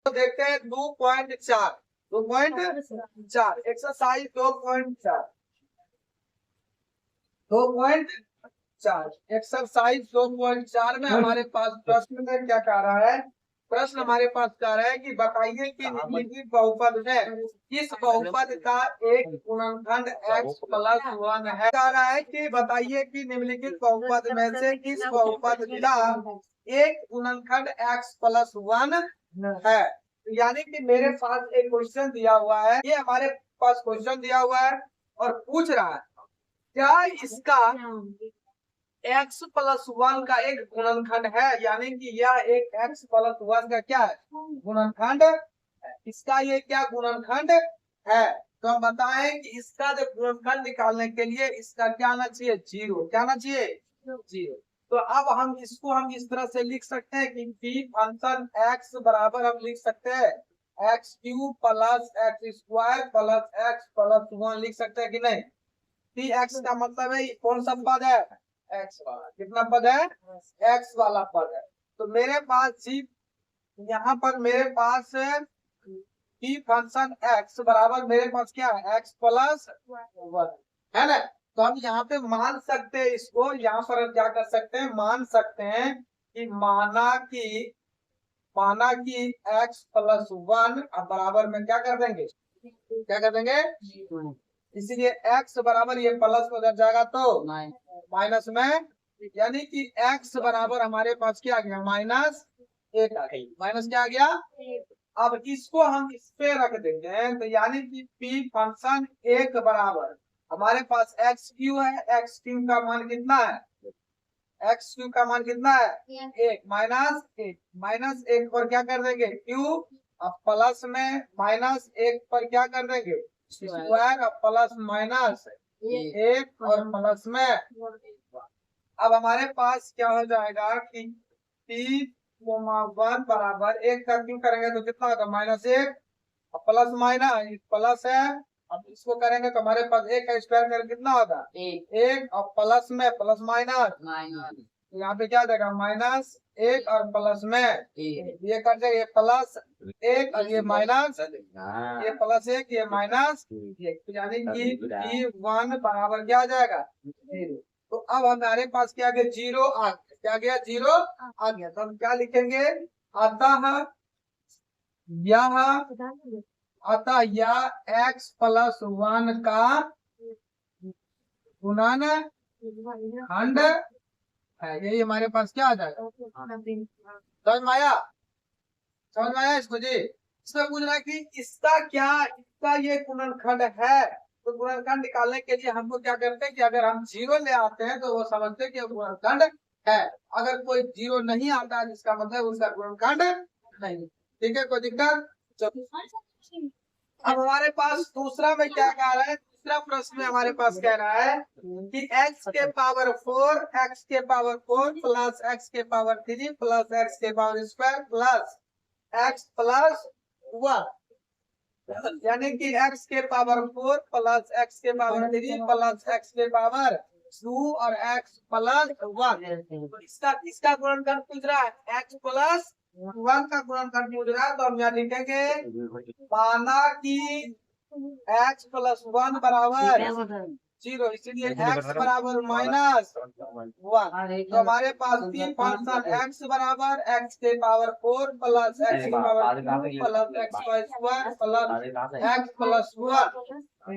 तो देखते हैं 2.4 2.4 एक्सरसाइज 2.4 एक्सरसाइज 2.4 में हमारे पास प्रश्न में क्या कह रहा है। प्रश्न हमारे पास कह रहा है कि बताइए कि निम्नलिखित बहुपद है किस बहुपद का एक गुणनखंड x प्लस 1 है। कह रहा है कि बताइए कि निम्नलिखित बहुपद में से किस बहुपद का एक गुणनखंड x प्लस 1 है। यानी कि मेरे पास एक क्वेश्चन दिया हुआ है, ये हमारे पास क्वेश्चन दिया हुआ है और पूछ रहा है क्या इसका x प्लस 1 का एक गुणनखंड है, यानी कि यह एक x प्लस 1 का क्या है गुणनखंड, इसका ये क्या गुणनखंड है। तो हम बताएं कि इसका जो गुणनखंड निकालने के लिए इसका क्या आना चाहिए, जीरो। क्या आना चाहिए, जीरो। तो अब हम इसको इस तरह से लिख सकते हैं कि p फंक्शन x बराबर हम लिख सकते हैं x cube plus x square plus x plus 1 लिख सकते हैं कि नहीं। पी एक्स का मतलब है कौन सा पद है, एक्स वाला। कितना पद है, एक्स वाला पद है। तो मेरे पास जी यहाँ पर मेरे पास पी फंक्शन एक्स बराबर मेरे पास क्या है एक्स प्लस 1 है ना। तो हम यहाँ पे मान सकते हैं इसको, यहाँ पर हम क्या कर सकते हैं, मान सकते हैं कि माना कि एक्स प्लस 1 बराबर में क्या कर देंगे, क्या कर देंगे, इसीलिए x बराबर ये प्लस में उधर जाएगा तो माइनस में, यानी कि x बराबर हमारे पास क्या आ गया माइनस 1 आ गई। माइनस क्या आ गया, अब इसको हम इस पे रख देंगे तो यानी कि p फंक्शन 1 बराबर हमारे पास एक्स क्यू है, एक्स क्यू का मान कितना है, एक्स क्यू का मान कितना है 1 माइनस 1 पर क्या कर देंगे क्यू, अब प्लस में माइनस 1 पर क्या कर देंगे स्क्वायर, अब प्लस माइनस 1 और प्लस में। अब हमारे पास क्या हो जाएगा कि p 1 बराबर 1 का क्यू करेंगे तो कितना होगा माइनस 1, अब प्लस माइनस प्लस है, अब इसको करेंगे तो हमारे पास 1 का स्क्वायर करेंगे कितना होगा 1 और प्लस में प्लस माइनस, यहाँ पे क्या देगा माइनस 1 और प्लस में ये कर देगा, ये प्लस 1 और ये माइनस, ये प्लस 1 ये माइनस 1, यानी कि p1 बराबर क्या आ जाएगा 0। तो अब हमारे पास क्या गया जीरो आ गया, क्या गया जीरो आ गया। तो हम क्या लिखेंगे, अतः यह x प्लस 1 का गुणनखंड है। यही हमारे पास क्या आ जाएगा, समझ में आया इसको जी। इसमें पूछ रहा है कि इसका ये गुणनखंड है। तो गुणनखंड निकालने के लिए हमको क्या करते हैं कि अगर हम जीरो ले आते हैं तो वो समझते हैं कि गुणनखंड है, अगर कोई जीरो नहीं आता है जिसका मतलब उसका गुणनखंड नहीं। ठीक है, कोई दिक्कत। अब हमारे पास दूसरा में क्या कह रहा है, दूसरा प्रश्न में हमारे पास कह रहा है कि x के पावर 4 x के पावर 4 प्लस x के पावर 3 प्लस x के power square plus x plus 1, यानी कि x के पावर 4 प्लस x के पावर 3 प्लस x के पावर 2 और x प्लस 1। इसका गुणनखंड पूछ रहा है, x प्लस 1 का गुणनखंड पूछ रहा है। तो हम यहाँ लिखेंगे माना कि x प्लस 1 बराबर 0, इसीलिए x बराबर माइनस 1। तो हमारे पास तीन फंक्शन x बराबर x के पावर 4 प्लस x के पावर 2 प्लस x का स्क्वायर प्लस x प्लस 1,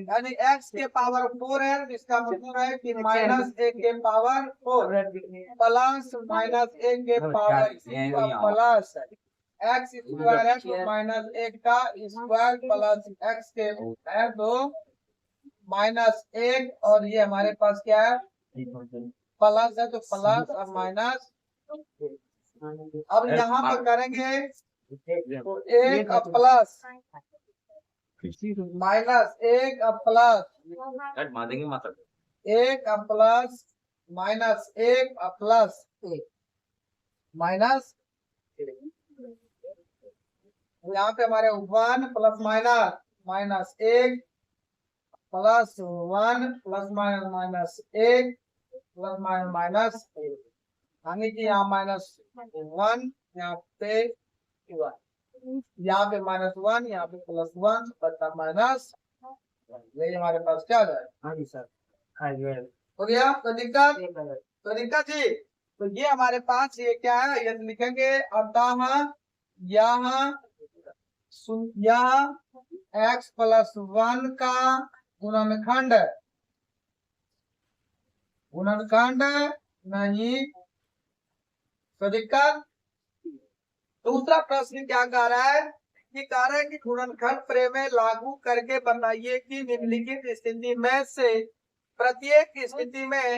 यानी x के पावर 4 है, इसका मतलब है कि माइनस 1 के पावर 4 प्लस माइनस 1 के पावर प्लस एक्स स्क्वायर है तो माइनस 1 का स्क्वायर प्लस एक्स के है तो माइनस 1, और ये हमारे पास क्या है प्लस है तो प्लस और माइनस। अब यहाँ पर करेंगे तो 1 और प्लस माइनस 1 और प्लस 1 और प्लस माइनस 1 और प्लस 1 माइनस, यहाँ पे हमारे 1 plus minus minus 1 plus 1 plus minus minus 1 plus minus minus 1, यानी कि यहाँ माइनस 1 यहाँ पे 1। यहाँ पे -1, यहाँ पे +1 बटा माइनस, यही हमारे पास क्या है। हाँ जी सर, हो गया। तो दिक्कत थी। तो ये हमारे पास ये क्या है, ये लिखेंगे अतः यह x+1 का गुणनखंड नहीं। तो दिक्कत। दूसरा प्रश्न क्या कह रहा है कि कह रहा है कि गुणनखंड प्रमेय लागू करके बताइए कि निम्नलिखित स्थिति में से प्रत्येक स्थिति में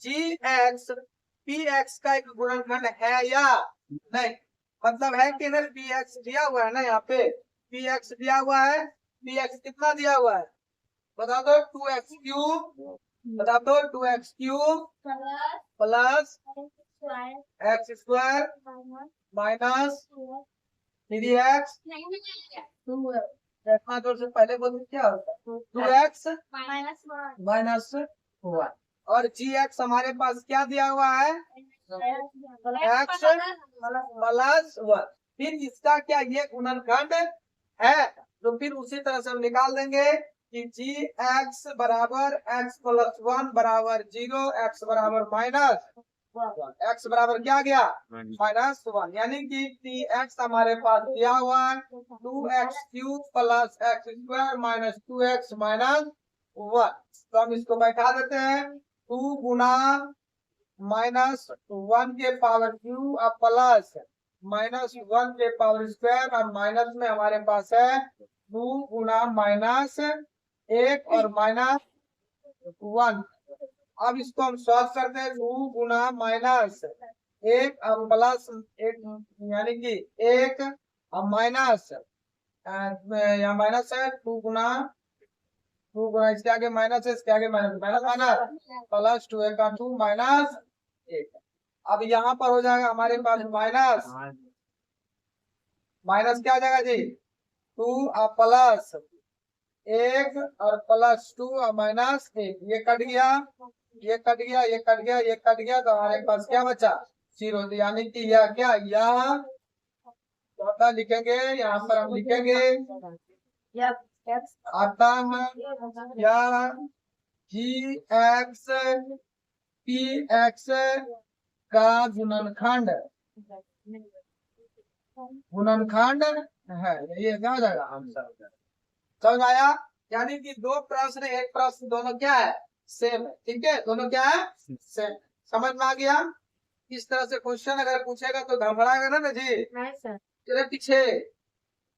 gx px का एक गुणनखंड है या नहीं। मतलब है कि नहीं, px दिया हुआ है ना, यहाँ पे px दिया हुआ है। px कितना दिया हुआ है बता दो, 2x³ बता दो, 2x³ plus x² minus 3x। से पहले बोलते क्या होता है, 2x -1। और gx हमारे पास क्या दिया हुआ है, x+1। फिर इसका क्या ये गुणनखंड है, तो फिर उसी तरह से हम निकाल देंगे कि gx बराबर x+1 बराबर 0, x बराबर x बराबर क्या गया -1, यानी कि px हमारे पास दिया हुआ है 2x³ plus x² minus 2x minus 1। तो हम इसको बैठा देते हैं, 2 गुना -1 के पावर क्यू और प्लस -1 के पावर स्क्वायर, और माइनस में हमारे पास है 2 गुना -1 और -1। अब इसको हम सॉल्व करते हैं, 2 गुना -1 और प्लस 1, यानी कि 1 और माइनस, यहाँ माइनस है, 2 गुना इसके आगे माइनस है, इसके आगे माइनस प्लस 2 का 2 -1। अब यहाँ पर हो जाएगा हमारे पास माइनस क्या आ जाएगा जी, 2 और प्लस 1 और प्लस 2 और -1। ये कट गया, ये कट गया, ये कट गया, ये कट गया, तो हमारे पास क्या बचा 0। यानी कि यह क्या, यह चौथा लिखेंगे, यहाँ पर हम लिखेंगे अतः यह gx px का गुणनखंड है। ये क्या हो जाएगा आंसर, समझ आया। यानी कि दो प्रश्न, एक प्रश्न दोनों क्या है, सेम है। ठीक है, दोनों क्या है, सेम। समझ में आ गया। इस तरह से क्वेश्चन अगर पूछेगा तो घबराएगा ना जी, चले पीछे।